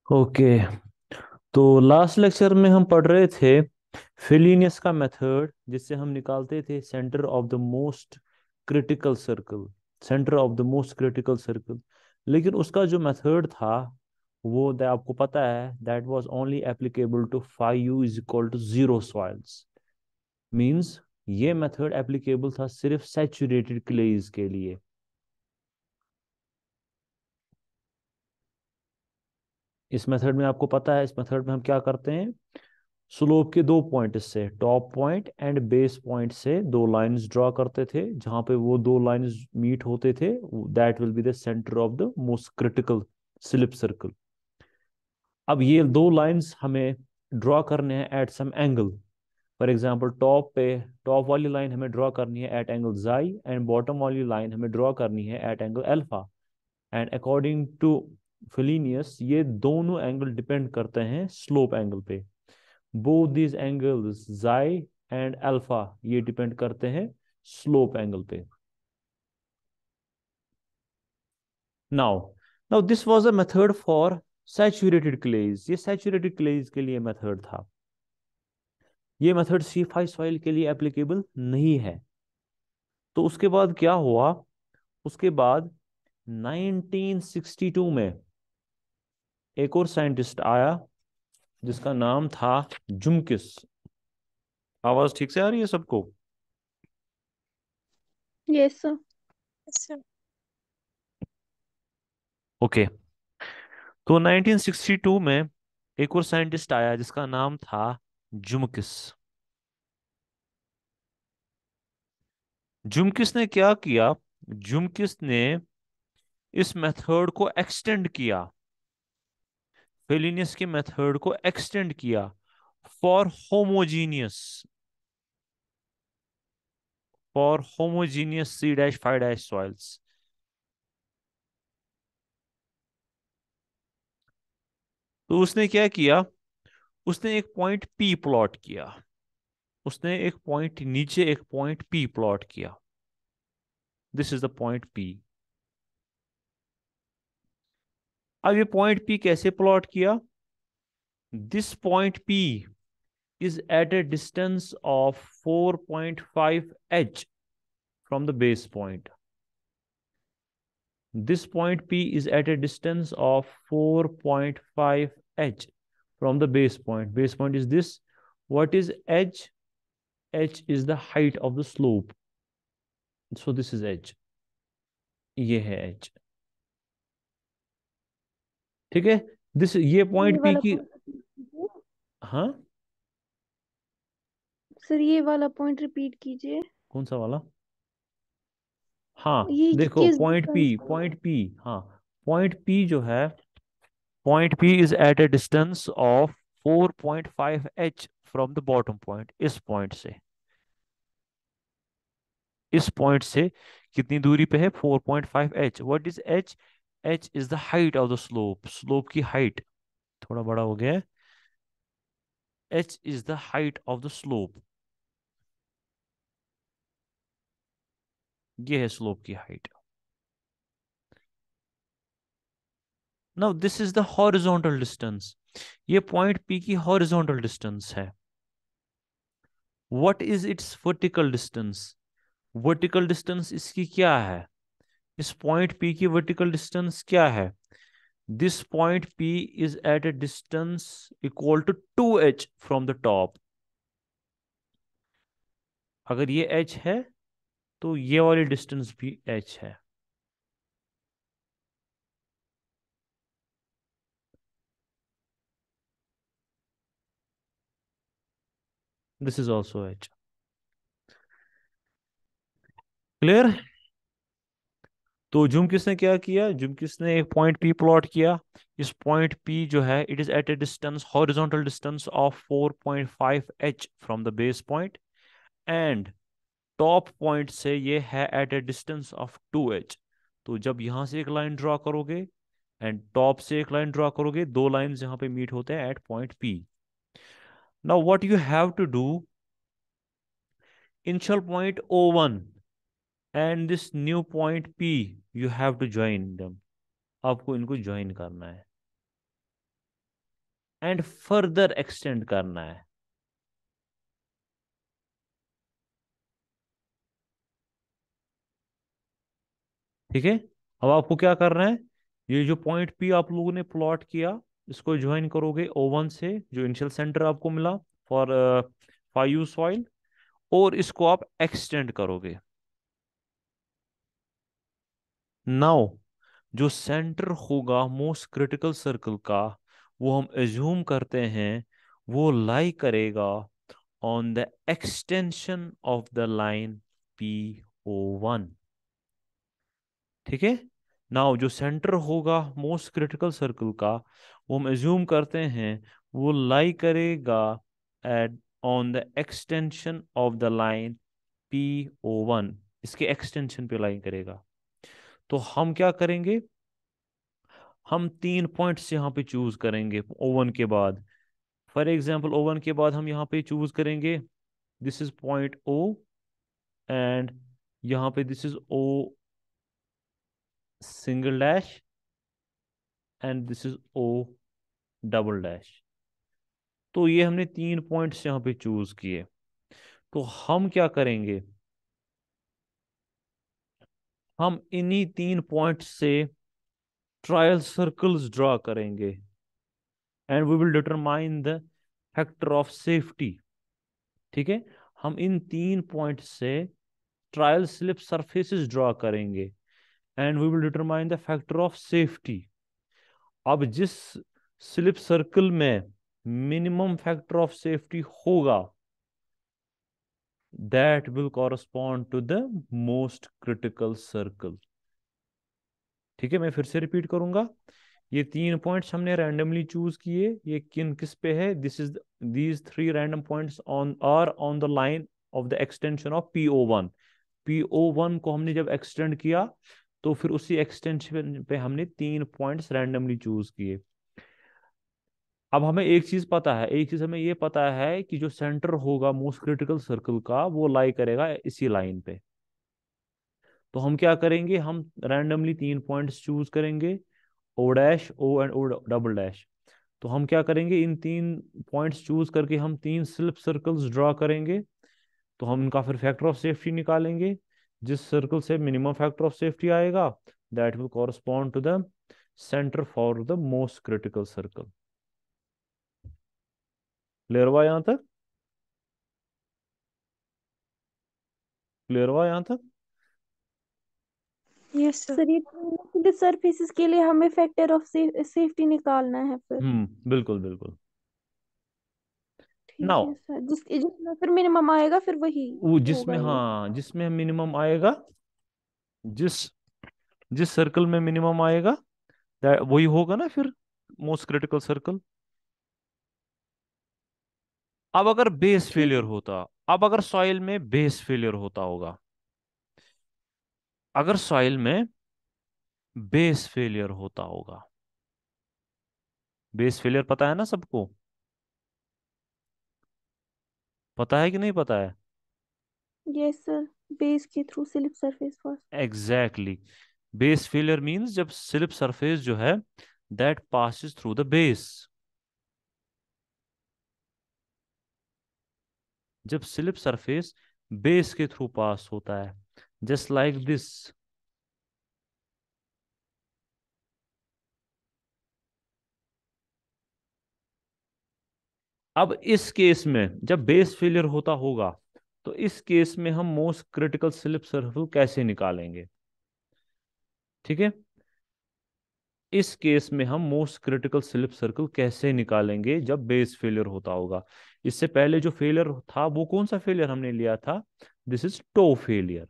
Okay. तो last lecture में हम पढ़ रहे थे फिलिनियस का मेथड, जिससे हम निकालते थे centre of the most critical circle. Centre of the most critical circle. लेकिन उसका जो मेथड था वो आपको पता है, that was only applicable to 5u is equal to 0 soils. Means ये मेथड एप्लीकेबल था सिर्फ सैचुरेटेड क्लेज के लिए। इस मेथड में आपको पता है, इस मेथड में हम क्या करते हैं, स्लोप के दो पॉइंट से, top point and base point से दो लाइंस ड्रॉ करते थे। जहां पे वो दो लाइंस मीट होते थे, that will be the centre of the most critical slip circle. अब ये दो लाइंस हमें ड्रॉ करने हैं at some angle. For example top पे, टॉप वाली लाइन हमें ड्रॉ करनी है एट एंगल जाई, एंड बॉटम वाली लाइन हमें ड्रॉ करनी है at angle alpha. And according to Fellenius ये दोनों एंगल डिपेंड करते हैं स्लोप एंगल पे। बोथ दीज एंगल्स जाई एंड अल्फा ये डिपेंड करते हैं स्लोप एंगल पे। Now now this was a method for saturated clays. ये सैचुरेटेड क्लेज के लिए मेथड था। ये मेथड C5 सॉइल के लिए एप्लीकेबल नहीं है। तो उसके बाद क्या हुआ, उसके बाद 1962 में एक और साइंटिस्ट आया जिसका नाम था जुमकिस। आवाज ठीक से आ रही है सबको? Yes sir. अच्छा। ओके। तो 1962 में एक और साइंटिस्ट आया जिसका नाम था जुमकिस। जुमकिस ने क्या किया, जुमकिस ने इस मेथड को एक्सटेंड किया, फेलिनियस के मेथड को एक्सटेंड किया फॉर होमोजीनियस C-5 सॉइल्स। तो उसने क्या किया, उसने एक पॉइंट P प्लॉट किया। उसने एक पॉइंट नीचे एक पॉइंट P प्लॉट किया। This is the point P। अब ये पॉइंट P कैसे प्लॉट किया, this point P is at a distance of 4.5 h from the base point. This point P is at a distance of 4.5 h from the base point. Base point is this. What is h? H is the height of the slope. So this is h. ये है h। ठीक है। This ये ये point P वाला की। Point repeat कीजिए। हाँ। सर ये वाला पॉइंट रिपीट कीजिए। कौन सा वाला? हाँ ये देखो, किस पॉइंट P, डिस्टेंस पे है? Point P। हाँ, पॉइंट P जो है, point P is at a distance of 4.5 h from the bottom point। इस पॉइंट से, इस पॉइंट से कितनी दूरी पे है, 4.5 h। What is h? h is the height of the slope. Slope की हाइट, थोड़ा बड़ा हो गया है। h is the height of the slope. ये है स्लोप की height. Now this is the horizontal distance. ये पॉइंट P की हॉरिजॉन्टल डिस्टेंस है। What is its vertical distance? Vertical distance इसकी क्या है, इस पॉइंट P की वर्टिकल डिस्टेंस क्या है? This point P is at a distance equal to 2h from the top. अगर ये h है तो ये वाली डिस्टेंस भी h है। This is also h। Clear? तो जुमकिस ने क्या किया, जुमकिस ने एक पॉइंट P प्लॉट किया। इस पॉइंट P जो है, it is at a distance, horizontal distance of 4.5 h from the base point, and top point से ये है eight A distance of 2h। तो जब यहां से एक लाइन ड्रॉ करोगे एंड टॉप से एक लाइन ड्रॉ करोगे, दो लाइंस यहाँ पे मीट होते हैं at point P। Now what you have to do, initial point O1 and this new point P, you have to join them. आपको इनको ज्वाइन करना है। एंड फर्दर एक्सटेंड करना है। ठीक है, अब आपको क्या करना है, ये जो पॉइंट पी आप लोगों ने प्लॉट किया, इसको ज्वाइन करोगे O1 से, जो इनिशियल सेंटर आपको मिला फॉर 5U सॉइल, और इसको आप एक्सटेंड करोगे। नाउ जो सेंटर होगा मोस्ट क्रिटिकल सर्कल का, वो हम एज्यूम करते हैं वो लाई करेगा on the extension of the line PO1। ठीक है, नाउ जो सेंटर होगा मोस्ट क्रिटिकल सर्कल का, वो हम एज्यूम करते हैं वो लाई करेगा at on the extension of the line PO1, इसके एक्सटेंशन पे लाई करेगा। तो हम क्या करेंगे, हम 3 पॉइंट्स यहाँ पे चूज करेंगे O1 के बाद। फॉर एग्जाम्पल O1 के बाद हम यहाँ पे चूज करेंगे, this is point O, and यहाँ पे this is O single dash, and this is O double dash. तो ये हमने 3 पॉइंट्स यहाँ पे चूज किए। तो हम क्या करेंगे, हम इन्हीं 3 पॉइंट्स से ट्रायल सर्कल्स ड्रॉ करेंगे, and we will determine the factor of safety. ठीक है, हम इन 3 पॉइंट से ट्रायल स्लिप सरफेसेस ड्रॉ करेंगे, and we will determine the factor of safety. अब जिस स्लिप सर्कल में मिनिमम फैक्टर ऑफ सेफ्टी होगा, that will correspond to the most critical circle. ठीक है, मैं फिर से रिपीट करूंगा, ये 3 पॉइंट्स हमने रैंडमली चूज किए, ये किन किस पे है, this is these 3 random points on or on the line of the extension of PO1। PO1 को हमने जब एक्सटेंड किया, तो फिर उसी एक्सटेंशन पे हमने 3 पॉइंट्स रैंडमली चूज किए। अब हमें एक चीज पता है, एक चीज हमें ये पता है कि जो सेंटर होगा मोस्ट क्रिटिकल सर्कल का, वो लाई करेगा इसी लाइन पे। तो हम क्या करेंगे, हम रैंडमली 3 पॉइंट्स चूज करेंगे, O dash, O and O double dash. तो हम क्या करेंगे, इन 3 पॉइंट्स चूज करके हम 3 स्लिप सर्कल्स ड्रॉ करेंगे। तो हम इनका फिर फैक्टर ऑफ सेफ्टी निकालेंगे, जिस सर्कल से मिनिमम फैक्टर ऑफ सेफ्टी आएगा, that will correspond to the centre for the most critical circle. Clear हुआ यहाँ तक, क्लियर हुआ यहाँ तक? यस सर, ये पूरे सरफेसेस के लिए हमें फैक्टर ऑफ सेफ्टी निकालना है फिर। बिल्कुल बिल्कुल। ठीक नाउ है सर, जिसमें फिर मिनिमम आएगा फिर वही वो जिसमें, होगा ये। हाँ जिसमें मिनिमम आएगा, जिस जिस सर्कल में मिनिमम आएगा, वही होगा ना फिर मोस्ट क्रिटिकल सर्कल। अब अगर बेस ठीक फेलियर है। होता, अब अगर सॉइल में बेस फेलियर होता होगा, अगर सॉइल में बेस फेलियर होता होगा, बेस फेलियर पता है ना सबको, पता है कि नहीं पता है? यस सर, बेस के through slip surface first. Exactly, base failure means जब स्लिप सरफेस जो है that passes through the base, जब स्लिप सरफेस बेस के थ्रू पास होता है, जस्ट लाइक दिस। अब इस केस में जब बेस फेलियर होता होगा, तो इस केस में हम मोस्ट क्रिटिकल स्लिप सर्कल कैसे निकालेंगे? ठीक है, इस केस में हम मोस्ट क्रिटिकल स्लिप सर्कल कैसे निकालेंगे जब बेस फेलियर होता होगा? इससे पहले जो फेलियर था वो कौन सा फेलियर हमने लिया था, this is toe failure,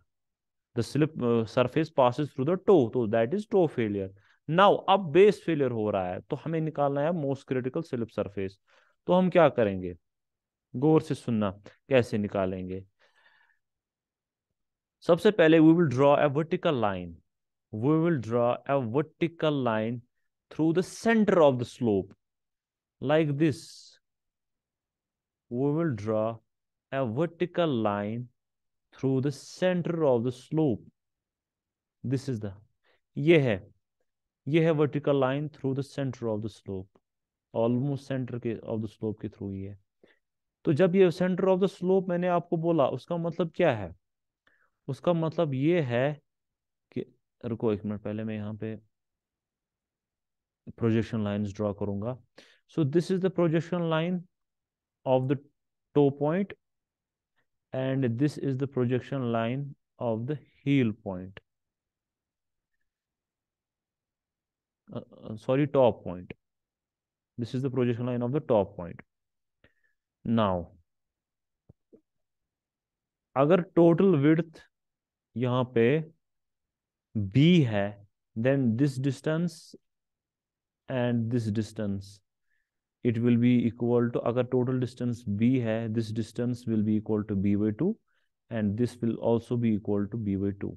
the slip surface passes through the toe, तो that is toe failure. Now अब बेस फेलियर हो रहा है, तो हमें निकालना है मोस्ट क्रिटिकल स्लिप सरफेस। तो हम क्या करेंगे, गौर से सुनना, कैसे निकालेंगे। सबसे पहले we will draw a vertical line, we will draw a vertical line through the center of the slope like this. We will draw a vertical line through the center of the slope. This is the, ये है, ये है vertical line through the center of the slope. Almost centre के of the slope के through ही है। तो जब ये सेंटर ऑफ द स्लोप मैंने आपको बोला, उसका मतलब क्या है? उसका मतलब ये है कि, रुको एक मिनट, पहले मैं यहाँ पे प्रोजेक्शन लाइंस ड्रॉ करूंगा। So this is the projection line of the toe point, and this is the projection line of the heel point, sorry, top point. This is the projection line of the top point. Now अगर total width यहाँ पे b है, then this distance and this distance, it will be equal to, अगर total distance b है, this distance will be equal to b by 2, and this will also be equal to b by 2.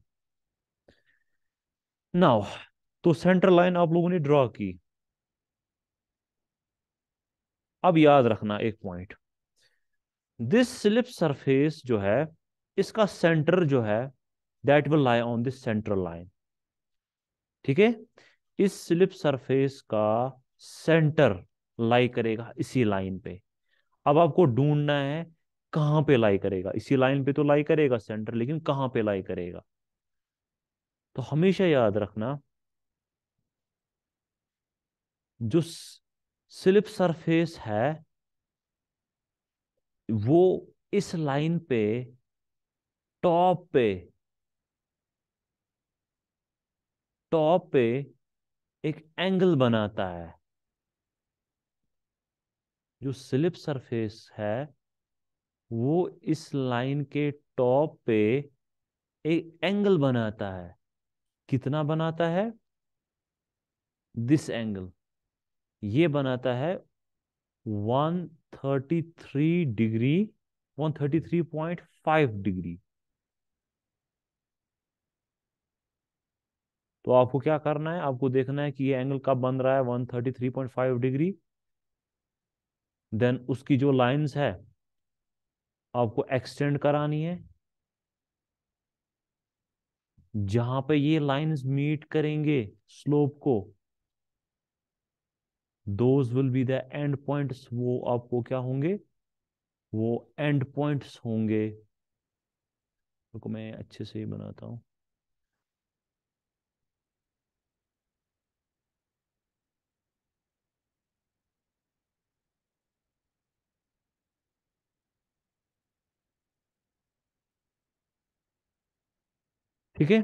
Now तो centre line आप लोगों ने draw की। अब याद रखना एक पॉइंट, दिस स्लिप सरफेस जो है, इसका सेंटर जो है, that will lie on this central line. ठीक है, इस स्लिप सरफेस का सेंटर लाई करेगा इसी लाइन पे। अब आपको ढूंढना है कहां पे लाई करेगा। इसी लाइन पे तो लाई करेगा सेंटर, लेकिन कहां पे लाई करेगा? तो हमेशा याद रखना, जो स्लिप सरफेस है वो इस लाइन पे, टॉप पे, टॉप पे एक एंगल बनाता है। जो स्लिप सरफेस है वो इस लाइन के टॉप पे एक एंगल बनाता है। कितना बनाता है? दिस एंगल, ये बनाता है 133 डिग्री, 133.5 डिग्री। तो आपको क्या करना है? आपको देखना है कि ये एंगल कब बन रहा है 133.5 डिग्री। देन उसकी जो लाइंस है आपको एक्सटेंड करानी है। जहां पे ये लाइंस मीट करेंगे स्लोप को, those will be the end points. वो आपको क्या होंगे? वो एंड पॉइंट्स होंगे। रुको मैं अच्छे से ही बनाता हूँ। ठीक है,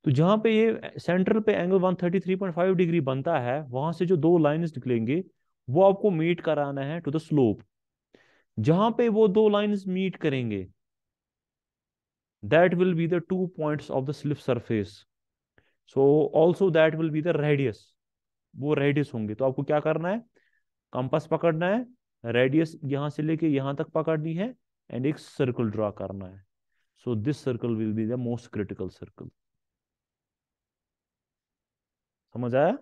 तो जहां पे ये सेंटर पे एंगल 133.5 डिग्री बनता है, वहां से जो दो लाइंस निकलेंगे वो आपको मीट कराना है टू द स्लोप। जहां पे वो दो लाइंस मीट करेंगे, that will be the 2 points of the slip surface. So also that will be the radius. वो रेडियस होंगे। तो आपको क्या करना है? कंपास पकड़ना है, रेडियस यहां से लेके यहां तक पकड़नी है, एंड एक सर्कल ड्रॉ करना है। So this circle will be the most critical circle. समझ आया?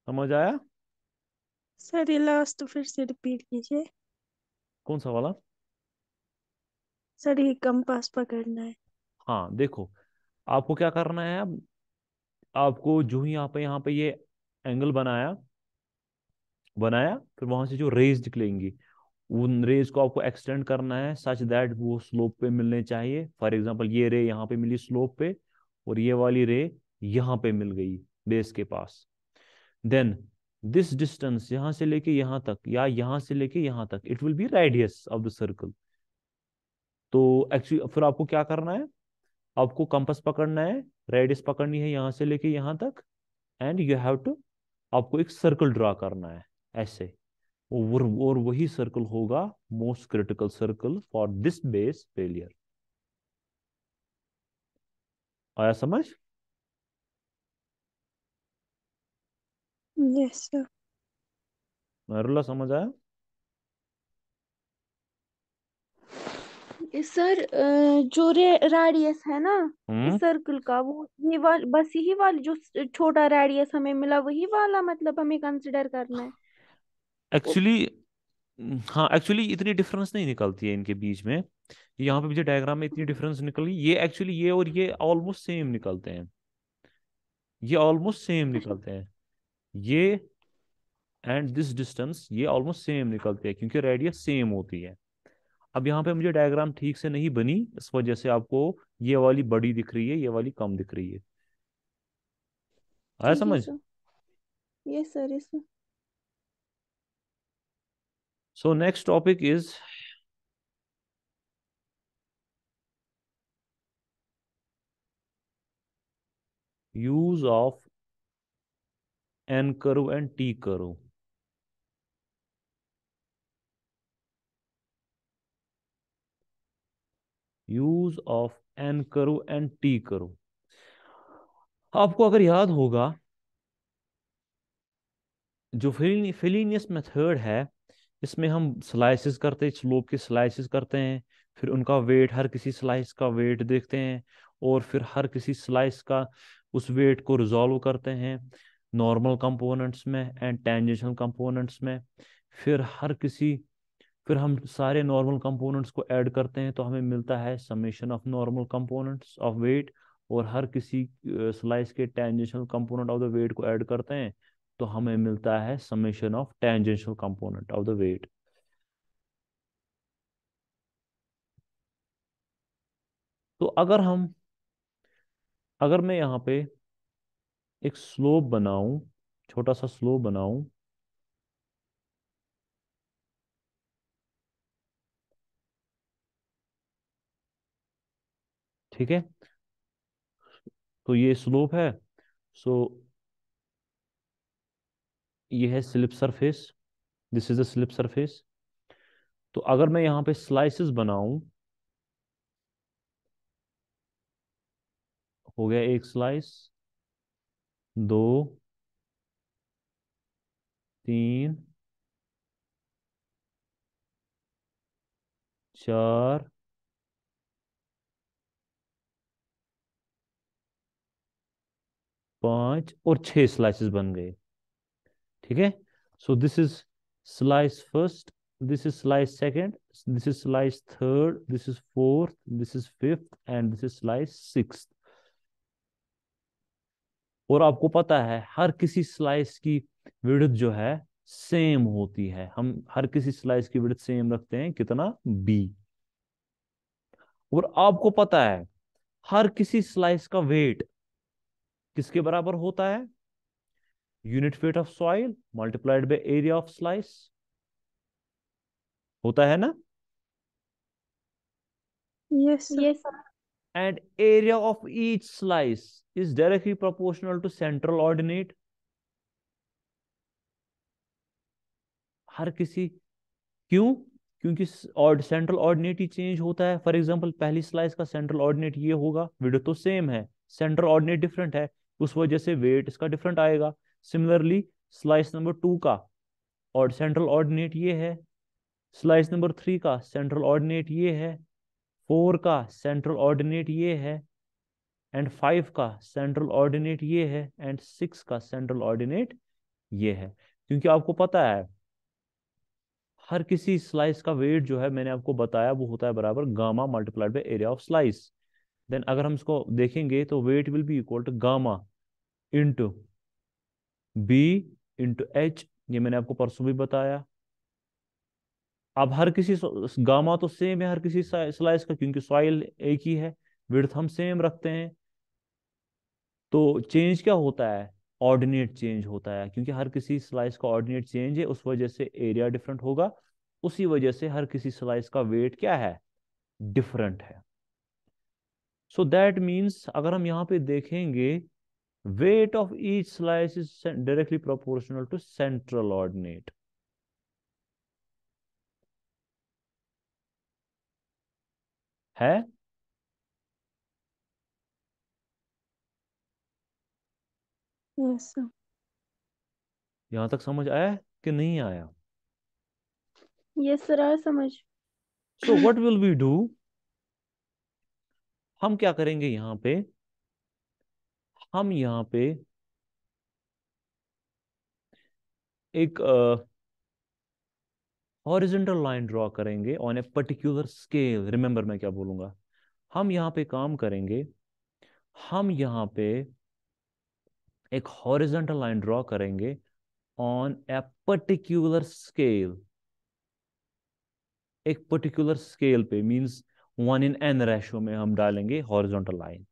समझ आया? सर ये लास्ट फिर से रिपीट कीजिए। कौन सा वाला? सर ये कंपास पकड़ना है। हाँ देखो, आपको क्या करना है अब? आपको जो ही यहाँ पे ये एंगल बनाया, बनाया, फिर वहां से जो रेज निकलेंगी, उन रेज को आपको एक्सटेंड करना है सच दैट वो स्लोप पे मिलने चाहिए। फॉर एग्जांपल ये रे यहाँ पे मिली स्लोप पे, और ये वाली रे यहाँ पे मिल गई बेस के पास। देन दिस डिस्टेंस यहाँ से लेके यहाँ तक, या यहाँ से लेके यहाँ तक, it will be radius of the circle. तो एक्चुअली फिर आपको क्या करना है? आपको कंपास पकड़ना है, रेडियस पकड़नी है यहाँ से लेके यहाँ तक, एंड यू हैव टू, आपको एक सर्कल ड्रा करना है ऐसे। और वही सर्कल होगा most critical circle for this base failure. आया समझ? Yes sir. नरुला समझ आया? सर जो रेडियस है ना हम्म। इस सर्कल का, वो ये वाल बस यही वाली जो छोटा रेडियस हमें मिला वही वाला मतलब हमें कंसिडर करना है। वो एक्चुअली, हाँ एक्चुअली इतनी डिफरेंस नहीं निकलती है इनके बीच में। यहाँ पे मुझे डायग्राम में इतनी डिफरेंस निकली, ये एक्चुअली ये और ये ऑलमोस्ट सेम निकलते हैं। ये ऑलमोस्ट सेम निकलते हैं, ये एंड दिस डिस्टेंस ये ऑलमोस्ट सेम निकलते हैं क्योंकि रेडियस सेम होती है। अब यहाँ पे मुझे डायग्राम ठीक से नहीं बनी, इस वजह से आपको ये वाली बड़ी दिख रही है, ये वाली कम दिख रही है। आया ठीक है समझ? Sir. Yes sir, yes sir. So next topic is use of N curve and T curve. Use of N curve and T curve. आपको अगर याद होगा, जो फिलीनियस मेथड है, इसमें हम स्लाइसेस करते हैं, स्लोप के स्लाइसेस करते हैं, फिर उनका वेट, हर किसी स्लाइस का वेट देखते हैं, और फिर हर किसी स्लाइस का उस वेट को रिजॉल्व करते हैं नॉर्मल कंपोनेंट्स में एंड टेंजेंशियल कंपोनेंट्स में। फिर हर किसी फिर हम सारे नॉर्मल कंपोनेंट्स को ऐड करते हैं तो हमें मिलता है summation of normal components of weight, और हर किसी स्लाइस के tangential component of the weight को ऐड करते हैं तो हमें मिलता है summation of tangential component of the weight. तो अगर मैं यहाँ पे एक स्लोप बनाऊं, छोटा सा स्लोप बनाऊं, ठीक है, तो ये स्लोप है। सो ये है slip surface, this is the slip surface. तो अगर मैं यहाँ पे स्लाइसेस बनाऊं, हो गया एक स्लाइस, दो, तीन, चार, पांच और छह स्लाइसेस बन गए। ठीक है, so this is slice first, this is slice second, this is slice third, this is fourth, this is fifth and this is slice sixth. और आपको पता है हर किसी स्लाइस की विड्थ जो है सेम होती है, हम हर किसी स्लाइस की विड्थ सेम रखते हैं, कितना, बी। और आपको पता है हर किसी स्लाइस का वेट किसके बराबर होता है? Unit weight of soil multiplied by area of slice, होता है ना? Yes sir. Yes. And area of each slice is directly proportional to central ordinate। हर किसी, क्यों? क्योंकि और सेंट्रल ऑर्डिनेट ही चेंज होता है। फॉर एग्जांपल पहली स्लाइस का सेंट्रल ऑर्डिनेट ये होगा, विड्थ तो सेम है, सेंट्रल ऑर्डिनेट डिफरेंट है, उस वजह से वेट इसका डिफरेंट आएगा। सिमिलरली स्लाइस नंबर 2 का और सेंट्रल ऑर्डिनेट ये है, स्लाइस नंबर 3 का सेंट्रल ऑर्डिनेट ये है, 4 का सेंट्रल ऑर्डिनेट ये है, एंड 5 का सेंट्रल ऑर्डिनेट ये है, एंड 6 का सेंट्रल ऑर्डिनेट ये है। क्योंकि आपको पता है हर किसी स्लाइस का वेट जो है, मैंने आपको बताया, वो होता है बराबर gamma multiplied by area of slice. Then अगर हम इसको देखेंगे तो weight will be equal to gamma into b into h, ये मैंने आपको परसों भी बताया। अब हर किसी गामा तो सेम है हर किसी स्लाइस का, क्योंकि सॉइल एक ही है, विड्थ हम सेम रखते हैं। तो चेंज क्या होता है? ऑर्डिनेट चेंज होता है, क्योंकि हर किसी स्लाइस का ऑर्डिनेट चेंज है, उस वजह से एरिया डिफरेंट होगा, उसी वजह से हर किसी स्लाइस का वेट क्या है? डिफरेंट है। सो दैट मीन्स अगर हम यहाँ पे देखेंगे, weight of each slice is directly proportional to central ordinate. है? Yes sir. यहां तक समझ आया कि नहीं आया? यस सर, आया समझ। So what will we do? हम क्या करेंगे यहाँ पे? हम यहाँ पे एक हॉरिजॉन्टल लाइन ड्रॉ करेंगे on a particular scale. Remember मैं क्या बोलूंगा? हम यहाँ पे काम करेंगे, हम यहाँ पे एक हॉरिजॉन्टल लाइन ड्रॉ करेंगे ऑन ए पर्टिकुलर स्केल, एक पर्टिकुलर स्केल पे, मींस 1:n रेशो में हम डालेंगे हॉरिजॉन्टल लाइन,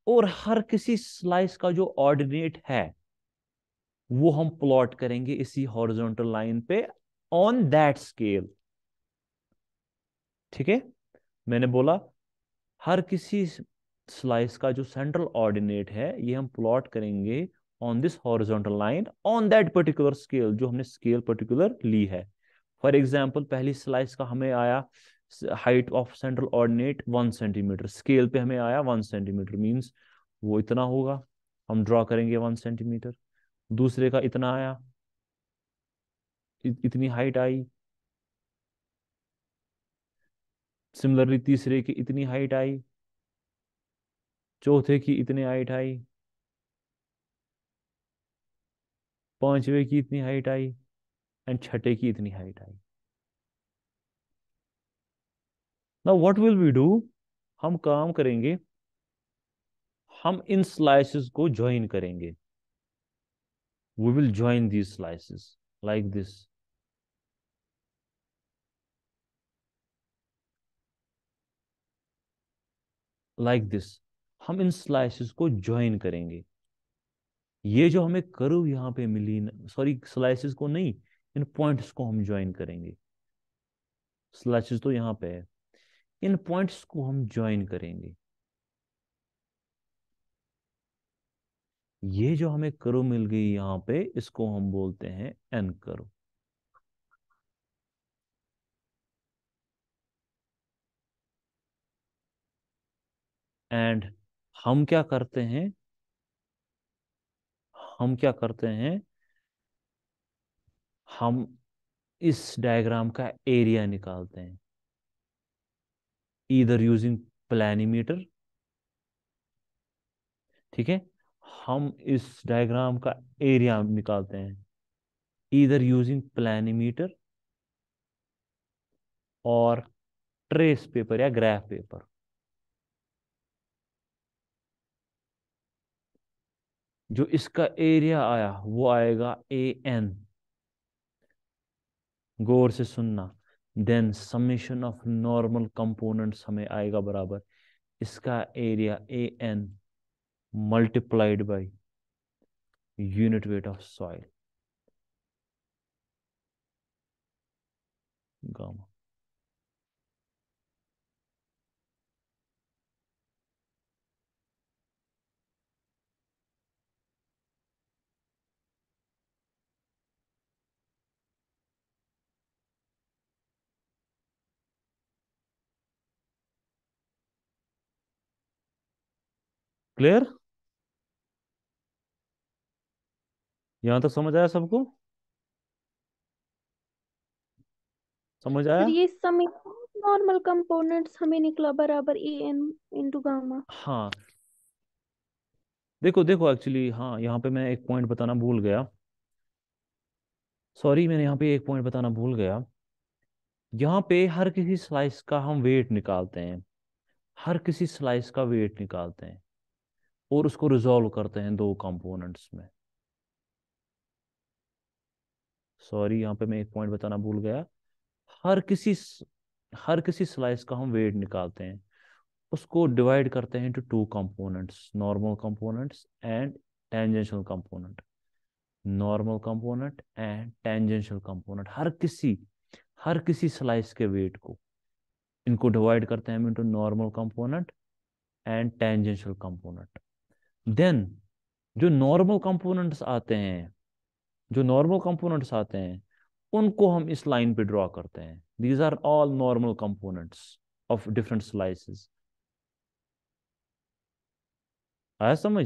और हर किसी स्लाइस का जो ऑर्डिनेट है वो हम प्लॉट करेंगे इसी हॉरिजॉन्टल लाइन पे ऑन दैट स्केल। ठीक है, मैंने बोला हर किसी स्लाइस का जो सेंट्रल ऑर्डिनेट है ये हम प्लॉट करेंगे on this horizontal line on that particular scale, जो हमने स्केल पर्टिकुलर ली है। फॉर एग्जांपल पहली स्लाइस का हमें आया height of central ordinate 1 centimetre, scale पे हमें आया 1 सेंटीमीटर, मींस वो इतना होगा, हम ड्रॉ करेंगे 1 सेंटीमीटर। दूसरे का इतना आया, इतनी हाइट आई। सिमिलरली तीसरे की इतनी हाइट आई, चौथे की इतनी हाइट आई, पांचवे की इतनी हाइट आई, एंड छठे की इतनी हाइट आई। Now what will we do, हम काम करेंगे, हम इन स्लाइसेस को ज्वाइन करेंगे। We will join these slices like this, like this, हम इन स्लाइसेस को ज्वाइन करेंगे। ये जो हमें कर्व यहाँ पे मिली, सॉरी स्लाइसेस को नहीं, इन पॉइंट्स को हम ज्वाइन करेंगे। स्लाइसेस तो यहाँ पे है, इन पॉइंट्स को हम ज्वाइन करेंगे। ये जो हमें कर्व मिल गई यहाँ पे, इसको हम बोलते हैं एन कर्व। एंड हम क्या करते हैं, हम क्या करते हैं, हम इस डायग्राम का एरिया निकालते हैं, ईदर यूजिंग प्लानीमीटर। ठीक है, हम इस डायग्राम का एरिया निकालते हैं ईदर यूजिंग प्लानीमीटर और ट्रेस पेपर या ग्राफ पेपर। जो इसका एरिया आया वो आएगा an, गौर से सुनना, then summation of normal components हमें आएगा बराबर इसका area an multiplied by unit weight of soil gamma. Clear, यहां तक समझ आया सबको? समझ आया? सर ये सम नॉर्मल कंपोनेंट्स हमें निकला बराबर ए एन इंटू गामा। हाँ, देखो देखो एक्चुअली, हाँ यहाँ पे मैं एक पॉइंट बताना भूल गया, सॉरी मैंने यहाँ पे एक पॉइंट बताना भूल गया। यहाँ पे हर किसी स्लाइस का हम वेट निकालते हैं, हर किसी स्लाइस का वेट निकालते हैं और उसको रिजॉल्व करते हैं दो कंपोनेंट्स में। सॉरी यहाँ पे मैं एक पॉइंट बताना भूल गया, हर किसी हर किसी स्लाइस का हम वेट निकालते हैं, उसको डिवाइड करते हैं into two components, normal components and tangential component. Normal component and tangential component, हर किसी स्लाइस के वेट को, इनको डिवाइड करते हैं हम into normal component and tangential component. Then जो नॉर्मल कंपोनेंट्स आते हैं, जो नॉर्मल कंपोनेंट्स आते हैं उनको हम इस लाइन पे ड्रॉ करते हैं। These are all normal components of different slices. आया समझ?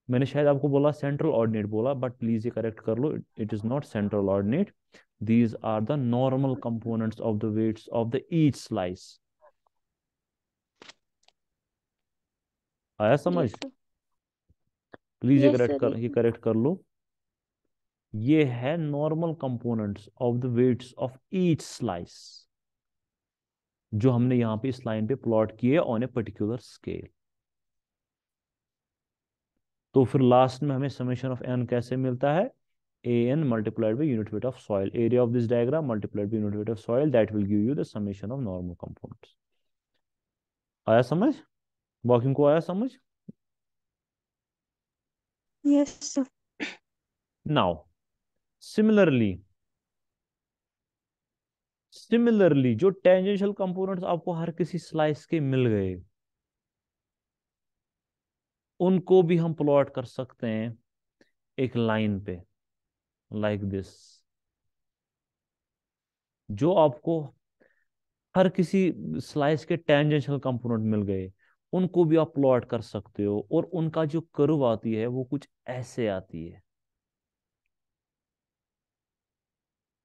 मैंने शायद आपको बोला सेंट्रल ऑर्डिनेट बोला, बट प्लीज ये करेक्ट कर लो, it is not central ordinate, these are the normal components of the weights of the each slice. आया समझ? Yes sir. Please yes sir ये करेक्ट कर लो। ये है normal components of the weights of each slice, जो हमने यहाँ पे इस लाइन पे प्लॉट किए ऑन ए पर्टिकुलर स्केल। तो फिर लास्ट में हमें समेशन ऑफ एन कैसे मिलता है, A N multiplied by unit weight of soil, area of this diagram multiplied by unit weight of soil, that will give you the summation of normal components. आया समझ, वॉकिंग को आया समझ। Yes sir. नाउ सिमिलरली, जो tangential components आपको हर किसी स्लाइस के मिल गए, उनको भी हम प्लॉट कर सकते हैं एक लाइन पे, लाइक दिस। जो आपको हर किसी स्लाइस के टेंजेंशियल कंपोनेंट मिल गए, उनको भी आप प्लॉट कर सकते हो, और उनका जो कर्व आती है वो कुछ ऐसे आती है,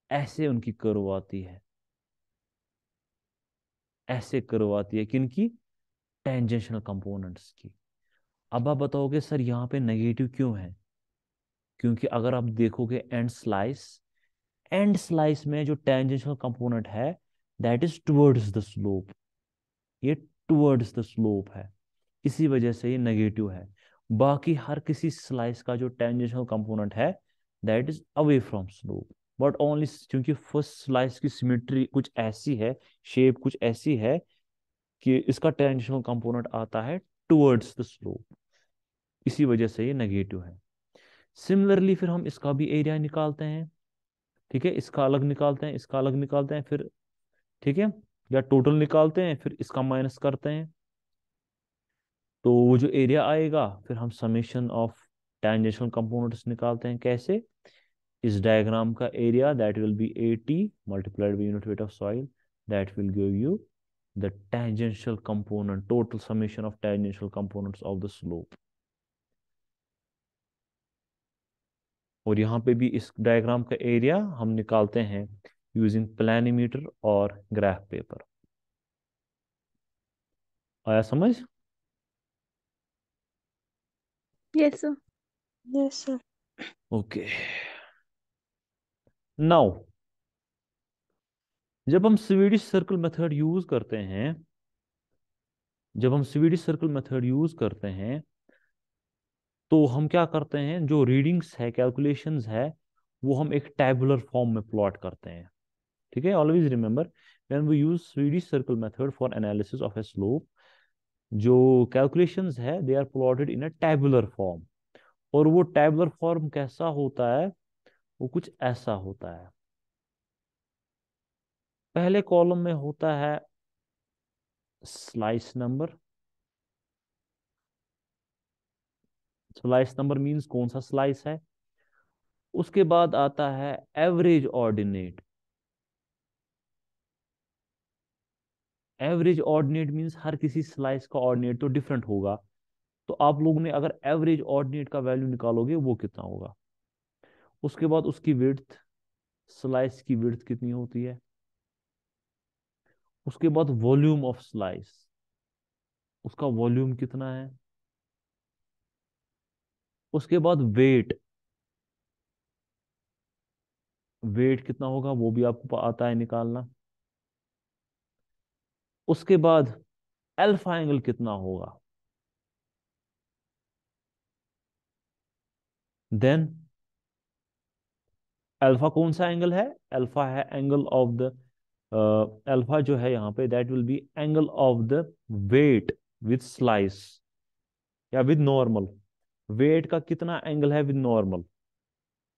ऐसे उनकी कर्व आती है, ऐसे कर्व आती है किनकी, टेंजेंशियल कंपोनेंट्स की। अब आप बताओगे सर यहाँ पे नेगेटिव क्यों है, क्योंकि अगर आप देखोगे एंड स्लाइस में जो टेंजेंशियल कंपोनेंट है, that is towards the slope, ये टुवर्ड्स द स्लोप है, इसी वजह से ये नेगेटिव है। बाकी हर किसी स्लाइस का जो टेंजेंशियल कंपोनेंट है, that is away from slope, but only क्योंकि फर्स्ट स्लाइस की सिमेट्री कुछ ऐसी है, शेप कुछ ऐसी है कि इसका टेंजेंशियल कंपोनेंट आता है टुवर्ड्स द स्लोप, इसी वजह से ये नेगेटिव है। सिमिलरली फिर हम इसका भी एरिया निकालते हैं, ठीक है, इसका अलग निकालते हैं, इसका अलग निकालते हैं फिर, ठीक है, या टोटल निकालते हैं फिर इसका माइनस करते हैं, तो वो जो एरिया आएगा फिर हम समेशन ऑफ टेंजेंशियल कंपोनेंट्स निकालते हैं कैसे, इस डायग्राम का area that will B 80 multiplied by unit weight of soil, that will give you the tangential component, total summation of tangential components of the slope. और यहाँ पे भी इस डायग्राम का एरिया हम निकालते हैं यूजिंग प्लानीमीटर और ग्राफ पेपर। आया समझ। Yes sir. Yes sir. Okay, now जब हम स्वीडिश सर्कल मेथड यूज करते हैं, तो हम क्या करते हैं, जो रीडिंग्स है, कैलकुलेशंस है, वो हम एक टैबुलर फॉर्म में प्लॉट करते हैं, ठीक है। Always remember when we use Swedish circle method for analysis of a slope, जो कैलकुलेशंस है they are plotted in a tabular form. और वो टैबुलर फॉर्म कैसा होता है, वो कुछ ऐसा होता है। पहले कॉलम में होता है slice number, slice number means कौन सा स्लाइस है। उसके बाद आता है average ordinate, average ordinate means हर किसी स्लाइस का ऑर्डिनेट तो डिफरेंट होगा, तो आप लोगों ने अगर एवरेज ऑर्डिनेट का वैल्यू निकालोगे वो कितना होगा। उसके बाद उसकी विड्थ, स्लाइस की विड्थ कितनी होती है। उसके बाद वॉल्यूम ऑफ स्लाइस, उसका वॉल्यूम कितना है। उसके बाद वेट, वेट कितना होगा वो भी आपको आता है निकालना। उसके बाद अल्फा एंगल कितना होगा, देन अल्फा कौन सा एंगल है, अल्फा है एंगल ऑफ द, अल्फा जो है यहाँ पे that will be angle of the weight with slice या विद नॉर्मल, वेट का कितना एंगल है विद नॉर्मल,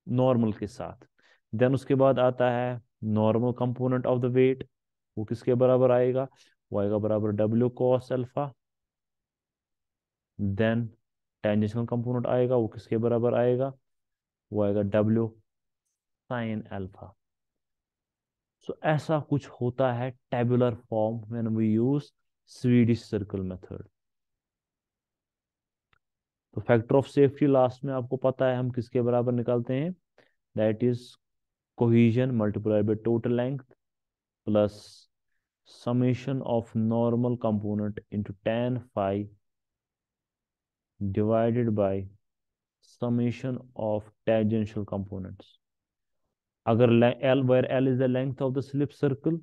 नॉर्मल के साथ। देन उसके बाद आता है normal component of the weight, वो किसके बराबर आएगा, वो आएगा बराबर W cos alpha. Then tangential component आएगा, वो किसके बराबर आएगा, वो आएगा डब्ल्यू साइन अल्फा। सो ऐसा कुछ होता है tabular form when we use Swedish circle method. तो फैक्टर ऑफ सेफ्टी लास्ट में आपको पता है हम किसके बराबर निकालते हैं, that is cohesion multiplied by total length plus summation of normal component into tan phi divided by summation of tangential components। अगर L where L is the length of the slip circle,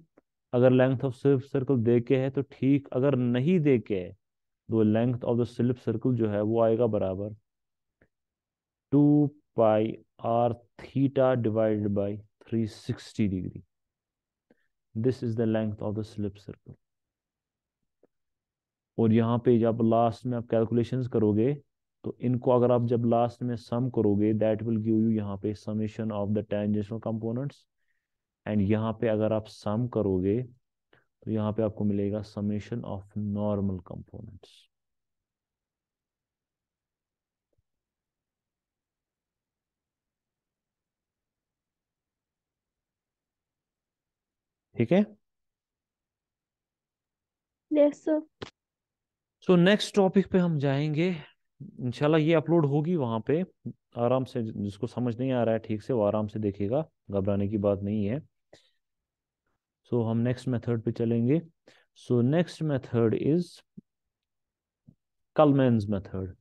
अगर length of slip circle दे के है तो ठीक, अगर नहीं दे के है तो length of the slip circle जो है वो आएगा बराबर 2 pi r theta/360 degree. This is the length of the slip circle. और यहाँ पे जब लास्ट में आप कैलकुलेशंस करोगे, तो इनको अगर आप जब लास्ट में सम करोगे, दैट विल गिव यू यहाँ पे summation of the tangential components. And यहाँ पे अगर आप सम करोगे, तो यहाँ पे आपको मिलेगा समेशन ऑफ नॉर्मल कंपोनेंट्स। ठीक है। Yes sir. So next topic पे हम जाएंगे। इंशाल्लाह ये अपलोड होगी वहां पे। आराम से, जिसको समझ नहीं आ रहा है ठीक से, वो आराम से देखेगा, घबराने की बात नहीं है। सो हम नेक्स्ट मेथड पे चलेंगे। So next method is Culmann's method.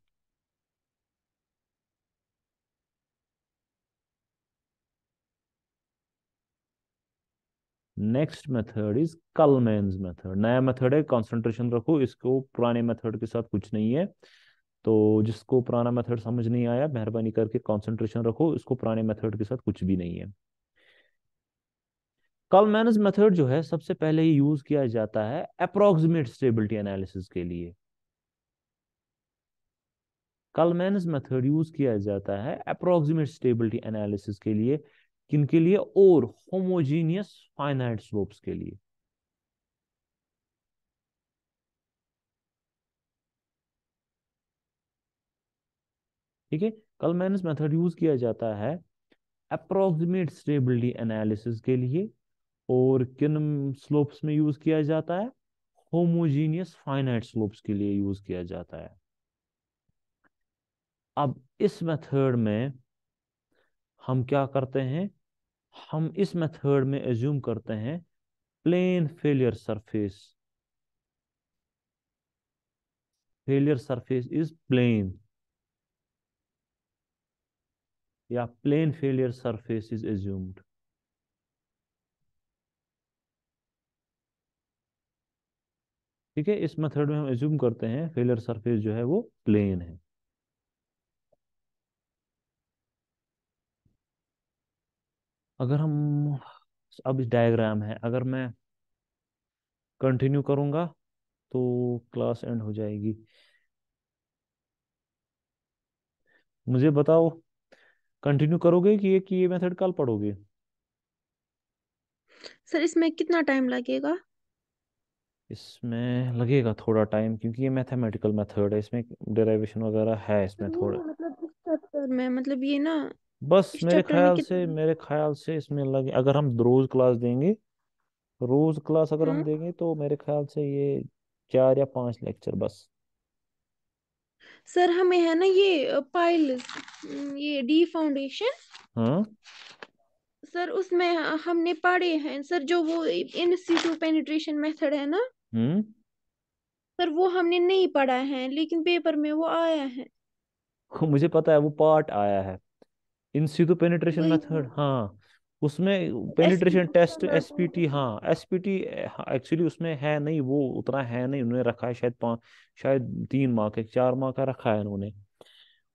Next method is Culmann's method. नया मेथड है, कंसंट्रेशन रखो इसको, पुराने मेथड के साथ कुछ नहीं है। तो जिसको पुराना मेथड समझ नहीं आया, मेहरबानी करके कंसंट्रेशन रखो, इसको पुराने मेथड के साथ कुछ भी नहीं है। कॉलमैन्स मेथड जो है, सबसे पहले ये यूज किया जाता है अप्रोक्सीमेट स्टेबिलिटी एनालिसिस के लिए। कॉलमैन्स मेथड यूज किया जाता है अप्रोक्सीमेट स्टेबिलिटी एनालिसिस के लिए। किनके लिए? और होमोजीनियस फाइनाइट स्लोप्स के लिए। ठीक है। कॉलमैन्स मेथड यूज किया जाता है अप्रोक्सीमेट स्टेबिलिटी एनालिसिस के लिए। और किन स्लोप्स में यूज किया जाता है? होमोजीनियस फाइनाइट स्लोप्स के लिए यूज किया जाता है। अब इस मेथड में हम क्या करते हैं? हम इस मेथड में एज्यूम करते हैं plane failure surface. Failure surface is plane, या plane failure surface is assumed. ठीक है। इस मेथड में हम एज्यूम करते हैं फेलियर सरफेस जो है वो प्लेन है। अगर हम, अब इस डायग्राम है, अगर मैं कंटिन्यू करूंगा तो क्लास एंड हो जाएगी। मुझे बताओ, कंटिन्यू करोगे कि ये मेथड कल पढ़ोगे? सर इसमें कितना टाइम लगेगा? इसमें लगेगा थोड़ा टाइम, क्योंकि ये मैथमेटिकल मेथड है, इसमें डेरिवेशन वगैरह है सर इसमें वो थोड़े। मतलब इस चैप्टर में, मतलब ये ना, बस इस चैप्टर में कितना? मेरे ख्याल से इसमें लगे, अगर हम रोज क्लास देंगे, रोज क्लास अगर हम हाँ देंगे, तो मेरे ख्याल से ये 4 या 5 लेक्चर बस। सर, हमें है ना ये पाइल्स, ये डी फाउंडेशन, हाँ। सर उसमें हमने पढ़े हैं सर, जो वो इन सीटू पेनिट्रेशन मेथड है ना, हम्म। सर वो हमने नहीं पढ़ा है, लेकिन पेपर में वो आया है। मुझे पता है वो पार्ट आया है, इन सीटू पेनिट्रेशन वही मेथड, हाँ। उसमें S P penetration test standard SPT, penetration. हाँ एसपीटी एक्चुअली उसमें है नहीं, वो उतना है नहीं, उन्होंने रखा है शायद 5, शायद 3 माह का 4 माह का रखा है उन्होंने।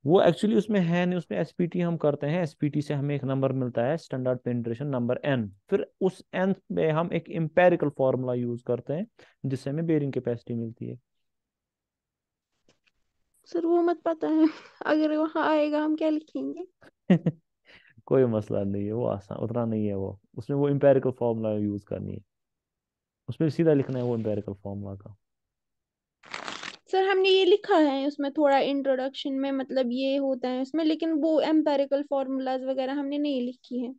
वो एक्चुअली उसमें है नहीं, उसमें एसपीटी हम करते हैं, एसपीटी से हमें एक नंबर मिलता है, स्टैंडर्ड पेनिट्रेशन नंबर एन, फिर उस एन में हम एक एम्पेरिकल फार्मूला यूज करते हैं, जिससे हमें बेरिंग कैपेसिटी मिलती है। सर वो मत पता है, अगर वहां आएगा हम क्या लिखेंगे? कोई मसला नहीं है, वो आसान उतना नहीं है, वो उसमें वो एम्पेरिकल फार्मूला यूज करनी है, उसमें सीधा लिखना है वो एम्पेरिकल फार्मूला का। सर हमने ये लिखा है उसमें थोड़ा इंट्रोडक्शन में, मतलब ये होता है उसमें, लेकिन वो एम्पेरिकल फॉर्मूलाज वगैरह हमने नहीं लिखी है।